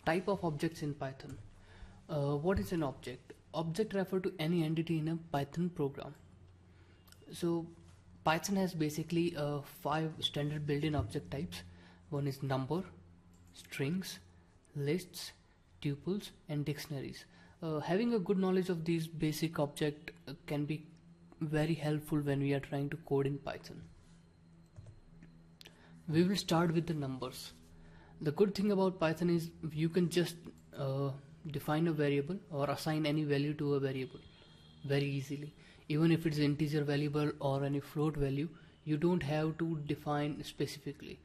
Type of objects in Python. What is an object? Object refer to any entity in a Python program. So Python has basically 5 standard built-in object types. One is number, strings, lists, tuples, and dictionaries. Having a good knowledge of these basic objects can be very helpful when we are trying to code in Python. We will start with the numbers. The good thing about Python is you can just define a variable or assign any value to a variable very easily. Even if it's integer variable or any float value, you don't have to define specifically.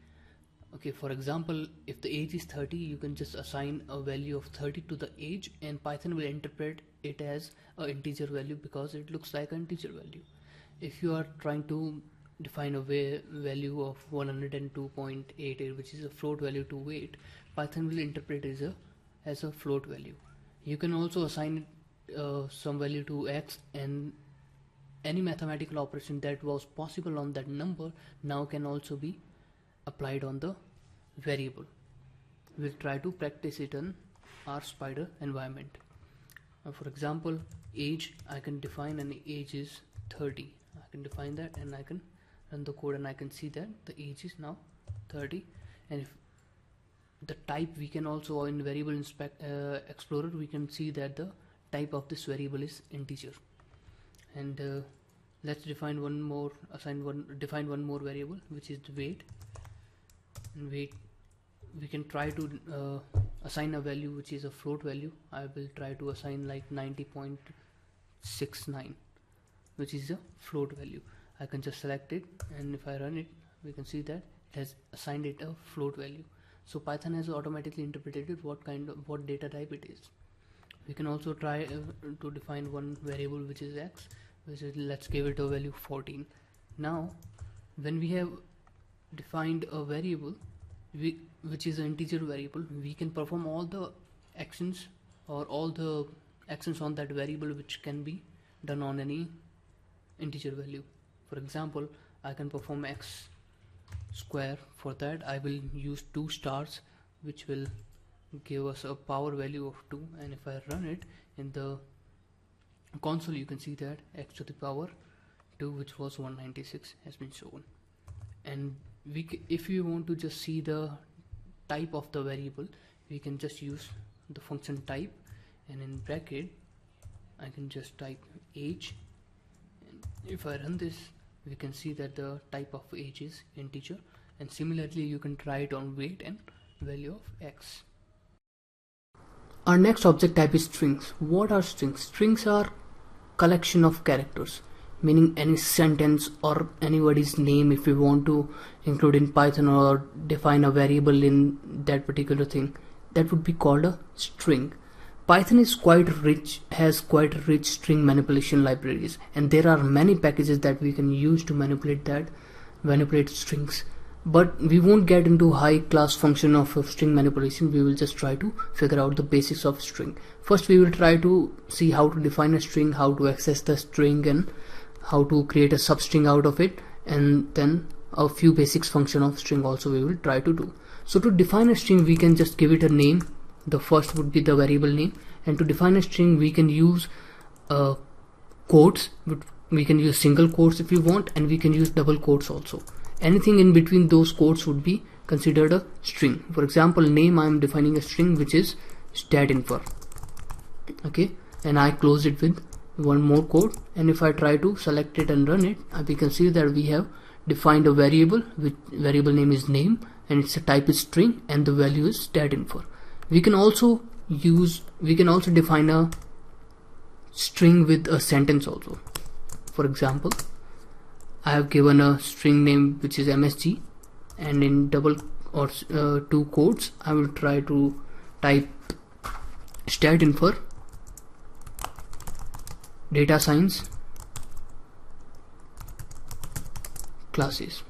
Okay, for example, if the age is 30, you can just assign a value of 30 to the age, and Python will interpret it as an integer value because it looks like an integer value. If you are trying to define a value of 102.88, which is a float value to weight, Python will interpret it as a float value. You can also assign some value to x, and any mathematical operation that was possible on that number now can also be applied on the variable. We'll try to practice it in our Spider environment. For example, age, I can define an age is 30. I can define that and I can run the code and I can see that the age is now 30. And if the type, we can also in variable explorer, we can see that the type of this variable is integer. And let's define one more variable, which is the weight. And weight, we can try to assign a value which is a float value. I will try to assign like 90.69, which is a float value. I can just select it, and if I run it, we can see that it has assigned it a float value. So Python has automatically interpreted what data type it is. We can also try to define one variable which is x, which is, let's give it a value 14. Now when we have defined a variable which is an integer variable, we can perform all the actions or all the actions on that variable which can be done on any integer value. For example, I can perform x square. For that I will use 2 stars, which will give us a power value of 2, and if I run it in the console, you can see that x to the power 2, which was 196, has been shown. And if you want to just see the type of the variable, we can just use the function type, and in bracket I can just type age, and if I run this, we can see that the type of age is integer. And similarly you can try it on weight and value of x. Our next object type is strings. What are strings? Strings are collection of characters, meaning any sentence or anybody's name. If we want to include in Python or define a variable in that particular thing, that would be called a string. Python is has quite rich string manipulation libraries, and there are many packages that we can use to manipulate strings. But we won't get into high class function of string manipulation. We will just try to figure out the basics of string. First we will try to see how to define a string, how to access the string, and how to create a substring out of it, and then a few basics function of string also we will try to do. So to define a string, we can just give it a name. The first would be the variable name, and to define a string we can use quotes. We can use single quotes if you want, and we can use double quotes also. Anything in between those quotes would be considered a string. For example, name, I am defining a string which is stat_info. Okay, and I close it with one more quote, and if I try to select it and run it, we can see that we have defined a variable with variable name is name, and its type is string, and the value is stat_info. We can also define a string with a sentence also. For example, I have given a string name which is MSG, and in double or 2 quotes I will try to type stat_info data science classes.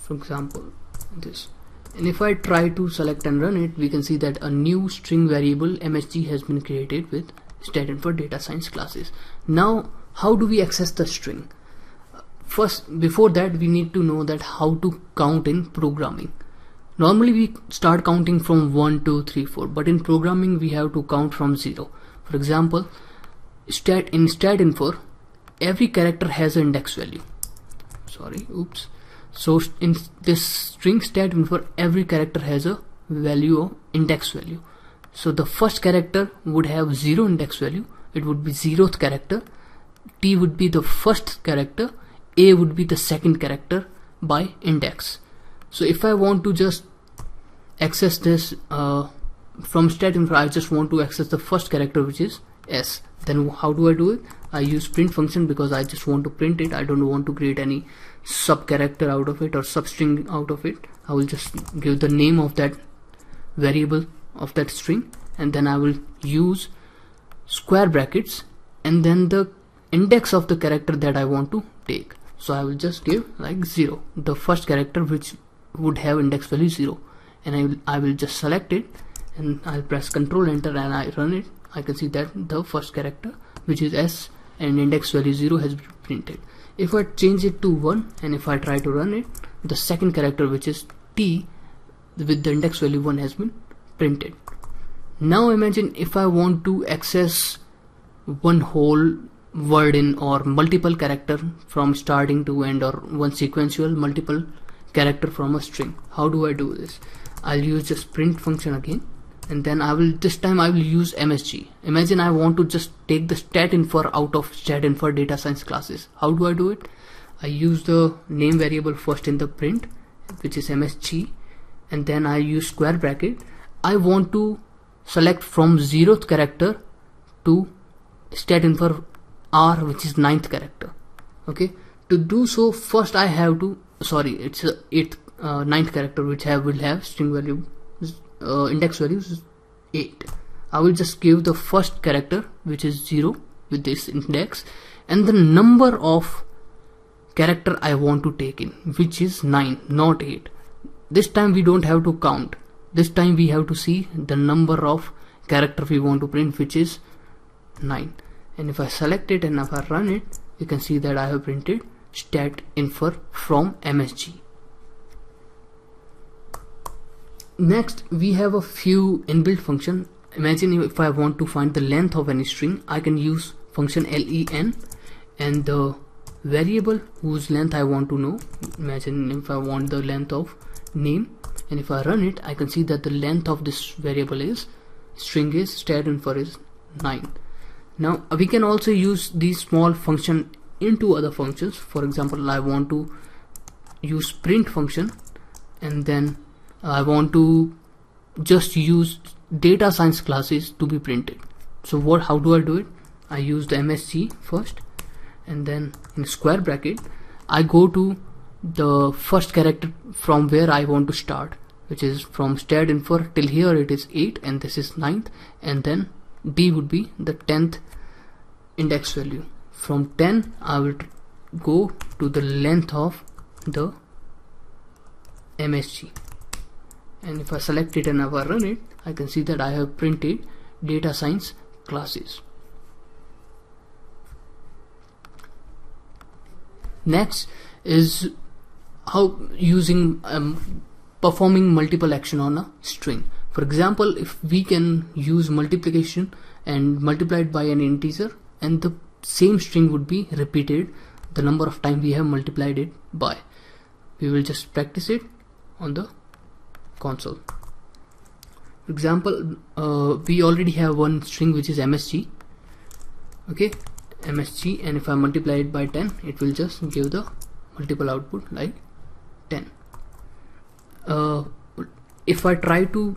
For example, this. And if I try to select and run it, we can see that a new string variable MSG has been created with stat_info data science classes. Now how do we access the string? First, before that, we need to know that how to count in programming. Normally we start counting from 1, 2, 3, 4, but in programming we have to count from 0. For example, in stat info, every character has an index value. So in this string stat info, every character has a value of index value. So the first character would have 0 index value. It would be 0th character. T would be the first character. A would be the second character by index. So if I want to just access this from stat info, I just want to access the first character, which is S. Then how do I do it? I use print function because I just want to print it. I don't want to create any sub character out of it or substring out of it. I will just give the name of that variable of that string, and then I will use square brackets and then the index of the character that I want to take. So I will just give like 0, the first character which would have index value 0, and I will just select it, and I'll press Ctrl Enter and I run it. I can see that the first character, which is S and index value 0, has been printed. If I change it to 1 and if I try to run it, the second character, which is T with the index value 1, has been printed. Now imagine if I want to access one whole word in or multiple character from starting to end, or one sequential multiple character from a string. How do I do this? I'll use just print function again, and then this time I will use MSG. Imagine I want to just take the stat info out of stat info data science classes. How do I do it? I use the name variable first in the print, which is MSG, and then I use square bracket. I want to select from 0th character to stat info R, which is 9th character. Okay, to do so, first I have to, it's a 9th character, which will have string value index value is 8. I will just give the first character, which is 0 with this index, and the number of character I want to take in, which is 9, not 8. This time we don't have to count. This time we have to see the number of character we want to print, which is 9. And if I select it and if I run it, you can see that I have printed stat info from MSG. Next, we have a few inbuilt function. Imagine if I want to find the length of any string, I can use function len, and the variable whose length I want to know. Imagine if I want the length of name, and if I run it, I can see that the length of this variable is string is stat info is 9. Now we can also use these small function into other functions. For example, I want to use print function, and then I want to just use data science classes to be printed. So how do I do it? I use the MSG first, and then in square bracket I go to the first character from where I want to start, which is from stat info till here it is 8, and this is 9th, and then D would be the 10th index value. From 10 I will go to the length of the MSG, and if I select it and if I run it, I can see that I have printed data science classes. Next is how using performing multiple action on a string. For example, if we can use multiplication and multiply it by an integer, and the same string would be repeated the number of times we have multiplied it by. We will just practice it on the console. For example, we already have one string which is MSG. Okay, MSG, and if I multiply it by 10, it will just give the multiple output like 10. If I try to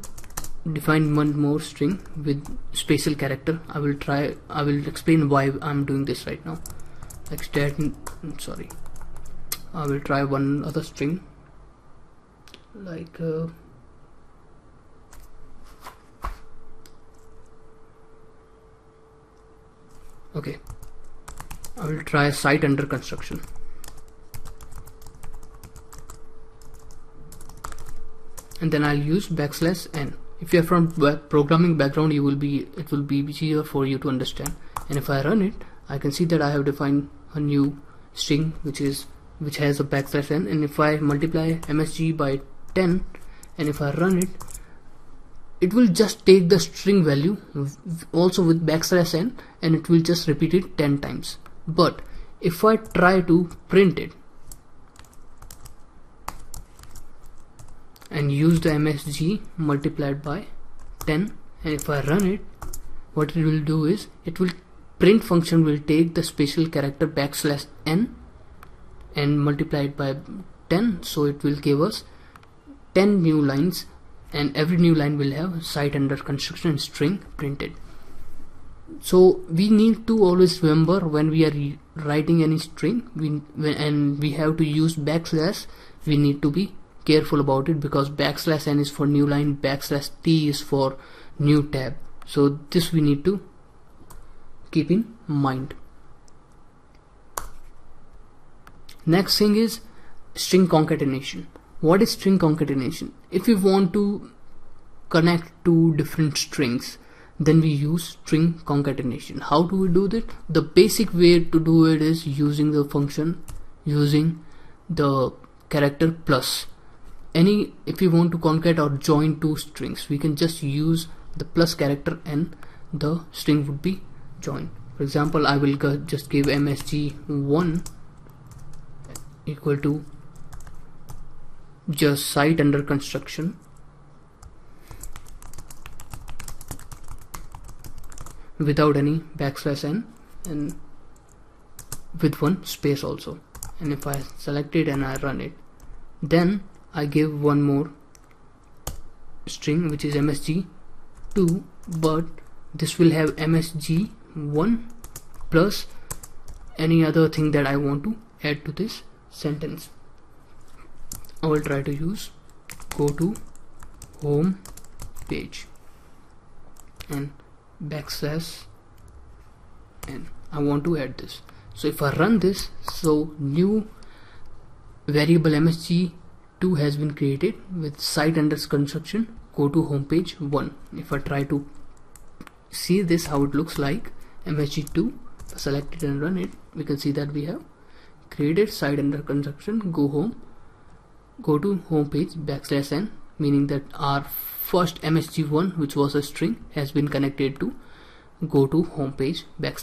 define one more string with special character, I will explain why I'm doing this right now. Like I will try one other string like okay, I will try site under construction. And then I'll use \n. If you are from programming background, it will be easier for you to understand. And if I run it, I can see that I have defined a new string which has a \n, and if I multiply MSG by 10, and if I run it, it will just take the string value also with \n, and it will just repeat it 10 times. But if I try to print it and use the MSG multiplied by 10, and if I run it, what it will do is, it will print function will take the special character \n and multiply it by 10, so it will give us 10 new lines, and every new line will have site under construction string printed. So we need to always remember, when we are writing any string, and we have to use \, we need to be careful about it, because \n is for new line, \t is for new tab. So this we need to keep in mind. Next thing is string concatenation. What is string concatenation? If we want to connect two different strings, then we use string concatenation. How do we do that? The basic way to do it is using the function, using the character plus. If we want to concat or join two strings, we can just use the plus character and the string would be joined. For example, I will just give msg1 equal to just site under construction without any \n and with one space also. And if I select it and I run it, then I give one more string which is msg2, but this will have msg1 plus any other thing that I want to add to this sentence. I will try to use go to home page and \n. I want to add this. So if I run this, so new variable msg2 has been created with site under construction go to home page 1. If I try to see this, how it looks like, msg2, if I select it and run it, we can see that we have created site under construction go to home page \n, meaning that our first msg1, which was a string, has been connected to go to home page \n.